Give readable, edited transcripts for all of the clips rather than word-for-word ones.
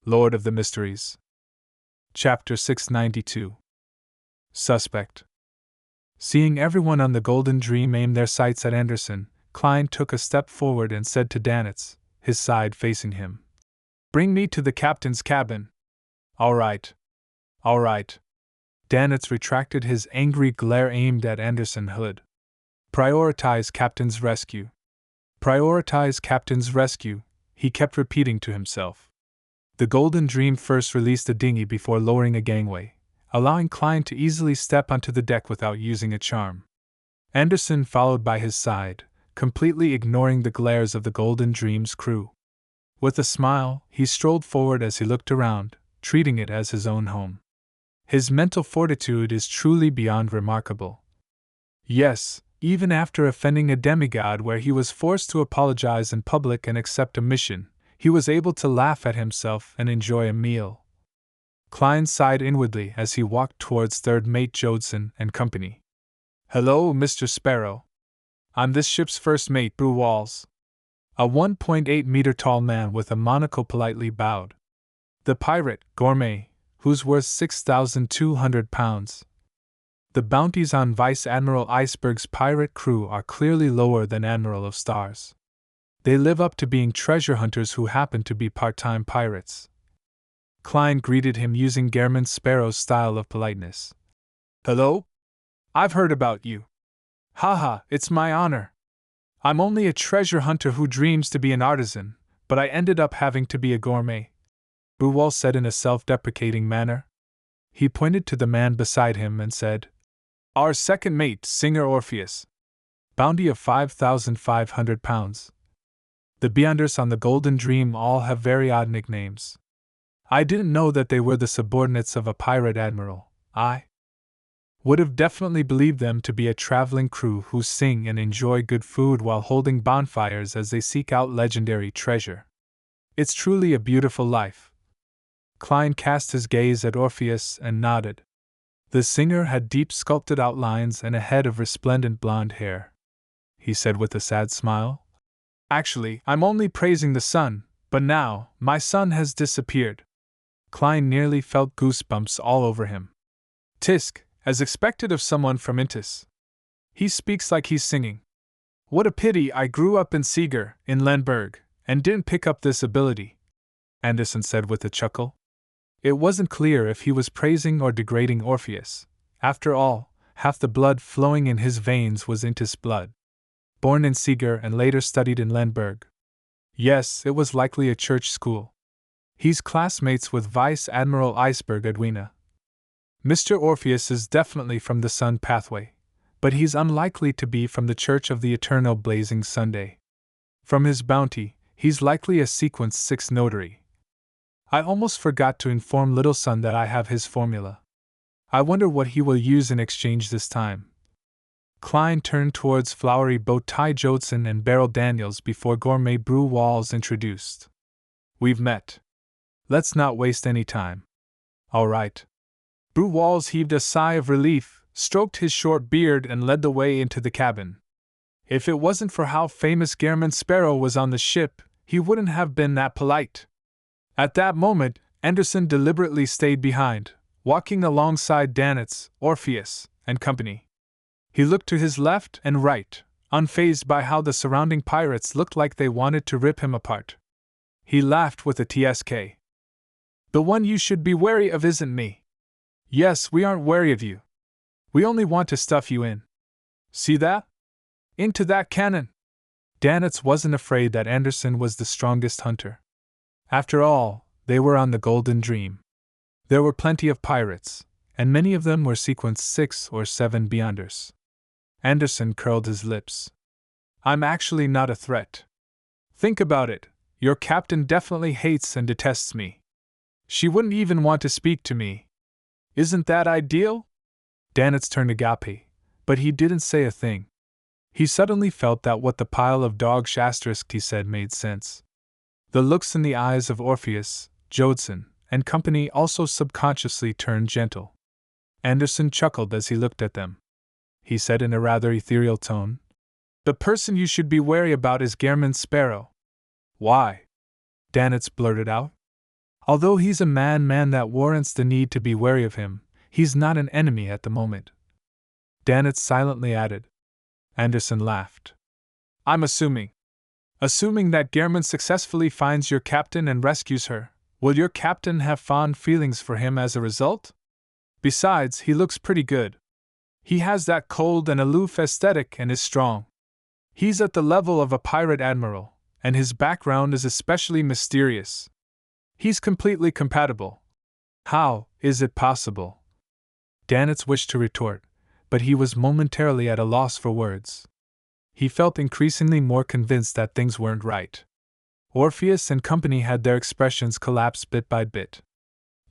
Lord of the Mysteries. Chapter 692. Suspect. Seeing everyone on the Golden Dream aim their sights at Anderson, Klein took a step forward and said to Danitz, his side facing him, "Bring me to the captain's cabin." All right. All right. Danitz retracted his angry glare aimed at Anderson Hood. Prioritize captain's rescue. Prioritize captain's rescue, he kept repeating to himself. The Golden Dream first released a dinghy before lowering a gangway, allowing Klein to easily step onto the deck without using a charm. Anderson followed by his side, completely ignoring the glares of the Golden Dream's crew. With a smile, he strolled forward as he looked around, treating it as his own home. His mental fortitude is truly beyond remarkable. Yes, even after offending a demigod where he was forced to apologize in public and accept a mission, he was able to laugh at himself and enjoy a meal. Klein sighed inwardly as he walked towards third mate Jodson and company. "Hello, Mr. Sparrow. I'm this ship's first mate, Brew Walls." A 1.8-meter tall man with a monocle politely bowed. The pirate, Gourmet, who's worth 6,200 pounds. The bounties on Vice Admiral Iceberg's pirate crew are clearly lower than Admiral of Stars. They live up to being treasure hunters who happen to be part-time pirates. Klein greeted him using Gehrman Sparrow's style of politeness. "Hello? I've heard about you." "Haha, it's my honor. I'm only a treasure hunter who dreams to be an artisan, but I ended up having to be a gourmet," Buwal said in a self-deprecating manner. He pointed to the man beside him and said, "Our second mate, Singer Orpheus. Bounty of 5,500 pounds. The Beyonders on the Golden Dream all have very odd nicknames. I didn't know that they were the subordinates of a pirate admiral. I would have definitely believed them to be a traveling crew who sing and enjoy good food while holding bonfires as they seek out legendary treasure. It's truly a beautiful life." Klein cast his gaze at Orpheus and nodded. The singer had deep sculpted outlines and a head of resplendent blonde hair. He said with a sad smile, "Actually, I'm only praising the sun, but now, my son has disappeared." Klein nearly felt goosebumps all over him. "Tisk, as expected of someone from Intis. He speaks like he's singing. What a pity I grew up in Seeger, in Lemberg, and didn't pick up this ability," Anderson said with a chuckle. It wasn't clear if he was praising or degrading Orpheus. After all, half the blood flowing in his veins was Intis blood. Born in Seeger and later studied in Lemberg. Yes, it was likely a church school. He's classmates with Vice Admiral Iceberg Edwina. Mr. Orpheus is definitely from the Sun Pathway, but he's unlikely to be from the Church of the Eternal Blazing Sunday. From his bounty, he's likely a Sequence 6 notary. I almost forgot to inform Little Sun that I have his formula. I wonder what he will use in exchange this time. Klein turned towards Flowery Boat Ty Jodson and Beryl Daniels before Gourmet Brew Walls introduced. "We've met. Let's not waste any time." "All right." Brew Walls heaved a sigh of relief, stroked his short beard and led the way into the cabin. If it wasn't for how famous Gehrman Sparrow was on the ship, he wouldn't have been that polite. At that moment, Anderson deliberately stayed behind, walking alongside Danitz, Orpheus, and company. He looked to his left and right, unfazed by how the surrounding pirates looked like they wanted to rip him apart. He laughed with a TSK. "The one you should be wary of isn't me." "Yes, we aren't wary of you. We only want to stuff you in. See that? Into that cannon." Danitz wasn't afraid that Anderson was the strongest hunter. After all, they were on the Golden Dream. There were plenty of pirates, and many of them were Sequence 6 or 7 Beyonders. Anderson curled his lips. "I'm actually not a threat. Think about it, your captain definitely hates and detests me. She wouldn't even want to speak to me. Isn't that ideal?" Danitz turned agape, but he didn't say a thing. He suddenly felt that what the pile of dogs asterisk he said made sense. The looks in the eyes of Orpheus, Jodson, and company also subconsciously turned gentle. Anderson chuckled as he looked at them. He said in a rather ethereal tone, "The person you should be wary about is Gehrman Sparrow." "Why?" Danitz blurted out. Although he's a man that warrants the need to be wary of him, he's not an enemy at the moment. Dannett silently added. Anderson laughed. I'm assuming that Gehrman successfully finds your captain and rescues her. Will your captain have fond feelings for him as a result? Besides, he looks pretty good. He has that cold and aloof aesthetic and is strong. He's at the level of a pirate admiral, and his background is especially mysterious. He's completely compatible. How is it possible? Dannett wished to retort, but he was momentarily at a loss for words. He felt increasingly more convinced that things weren't right. Orpheus and company had their expressions collapse bit by bit.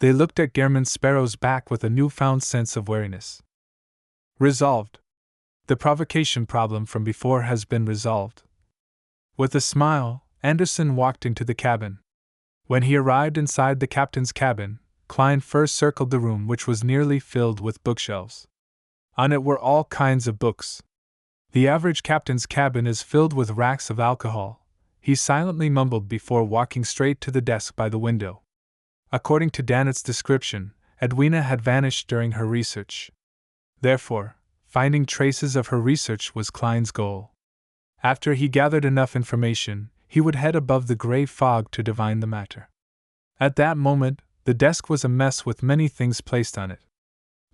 They looked at Gehrman Sparrow's back with a newfound sense of wariness. Resolved. The provocation problem from before has been resolved. With a smile, Anderson walked into the cabin. When he arrived inside the captain's cabin, Klein first circled the room, which was nearly filled with bookshelves. On it were all kinds of books. The average captain's cabin is filled with racks of alcohol, he silently mumbled before walking straight to the desk by the window. According to Dannett's description, Edwina had vanished during her research. Therefore, finding traces of her research was Klein's goal. After he gathered enough information, he would head above the gray fog to divine the matter. At that moment, the desk was a mess with many things placed on it.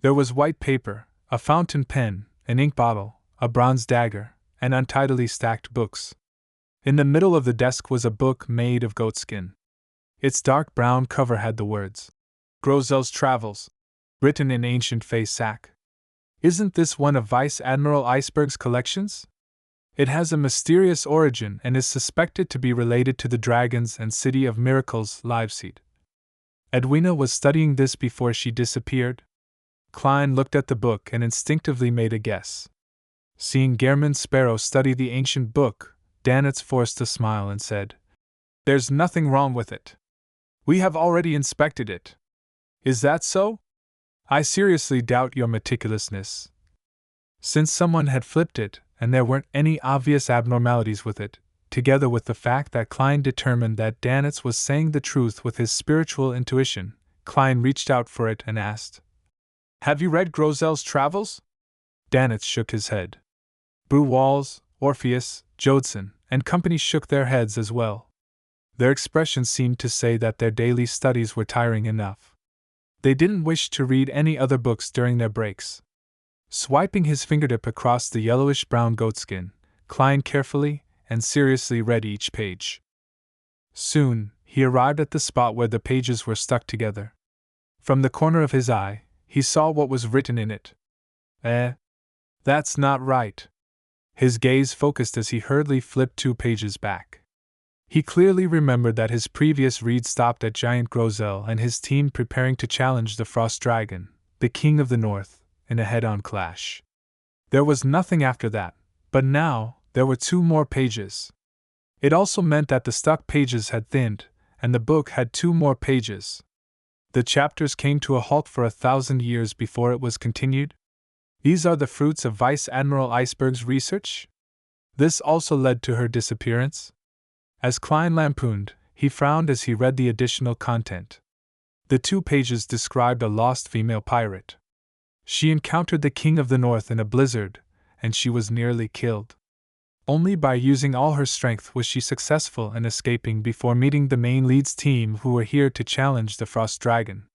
There was white paper, a fountain pen, an ink bottle, a bronze dagger, and untidily stacked books. In the middle of the desk was a book made of goatskin. Its dark brown cover had the words, Grozel's Travels, written in ancient Fey Sac. Isn't this one of Vice Admiral Iceberg's collections? It has a mysterious origin and is suspected to be related to the Dragons and City of Miracles live seed. Edwina was studying this before she disappeared. Klein looked at the book and instinctively made a guess. Seeing Gehrman Sparrow study the ancient book, Dannett forced a smile and said, There's nothing wrong with it. We have already inspected it. Is that so? I seriously doubt your meticulousness. Since someone had flipped it, and there weren't any obvious abnormalities with it, together with the fact that Klein determined that Dannett was saying the truth with his spiritual intuition, Klein reached out for it and asked, Have you read Grozel's Travels? Dannett shook his head. Brew Walls, Orpheus, Jodson, and company shook their heads as well. Their expressions seemed to say that their daily studies were tiring enough. They didn't wish to read any other books during their breaks. Swiping his fingertip across the yellowish-brown goatskin, Klein carefully and seriously read each page. Soon, he arrived at the spot where the pages were stuck together. From the corner of his eye, he saw what was written in it. That's not right. His gaze focused as he hurriedly flipped 2 pages back. He clearly remembered that his previous read stopped at Giant Grozel and his team preparing to challenge the Frost Dragon, the King of the North, in a head-on clash. There was nothing after that, but now there were 2 more pages. It also meant that the stuck pages had thinned, and the book had 2 more pages. The chapters came to a halt for 1,000 years before it was continued. These are the fruits of Vice Admiral Iceberg's research? This also led to her disappearance? As Klein lampooned, he frowned as he read the additional content. The 2 pages described a lost female pirate. She encountered the King of the North in a blizzard, and she was nearly killed. Only by using all her strength was she successful in escaping before meeting the main lead's team who were here to challenge the Frost Dragon.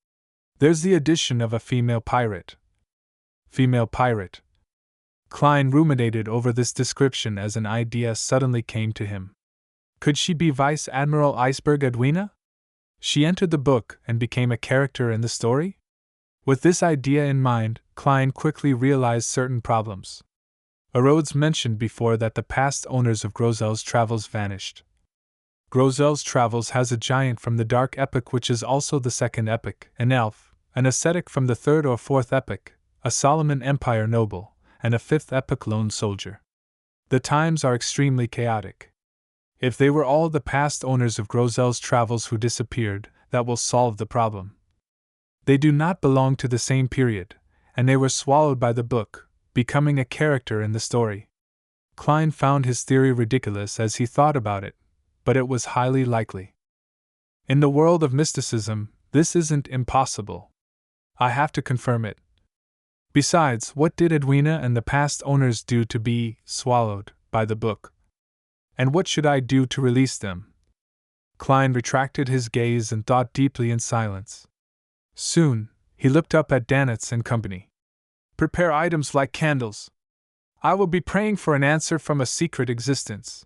There's the addition of a female pirate. Female pirate. Klein ruminated over this description as an idea suddenly came to him. Could she be Vice Admiral Iceberg Edwina? She entered the book and became a character in the story? With this idea in mind, Klein quickly realized certain problems. Rhodes mentioned before that the past owners of Grozel's Travels vanished. Grozel's Travels has a giant from the Dark Epoch, which is also the second epoch, an elf, an ascetic from the third or fourth epoch, a Solomon Empire noble, and a fifth epoch lone soldier. The times are extremely chaotic. If they were all the past owners of Grozel's Travels who disappeared, that will solve the problem. They do not belong to the same period, and they were swallowed by the book, becoming a character in the story. Klein found his theory ridiculous as he thought about it, but it was highly likely. In the world of mysticism, this isn't impossible. I have to confirm it. Besides, what did Edwina and the past owners do to be swallowed by the book? And what should I do to release them? Klein retracted his gaze and thought deeply in silence. Soon, he looked up at Danitz and company. Prepare items like candles. I will be praying for an answer from a secret existence.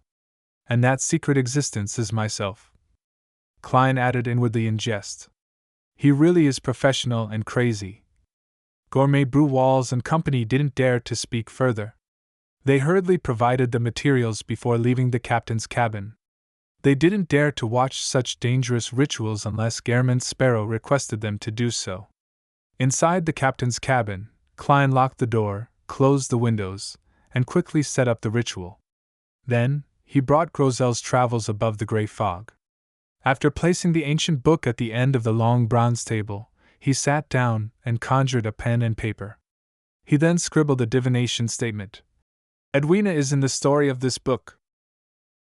And that secret existence is myself. Klein added inwardly in jest. He really is professional and crazy. Gourmet Brew Walls and company didn't dare to speak further. They hurriedly provided the materials before leaving the captain's cabin. They didn't dare to watch such dangerous rituals unless Gehrman Sparrow requested them to do so. Inside the captain's cabin, Klein locked the door, closed the windows, and quickly set up the ritual. Then, he brought Grosel's travels above the gray fog. After placing the ancient book at the end of the long bronze table, he sat down and conjured a pen and paper. He then scribbled a divination statement. Edwina is in the story of this book.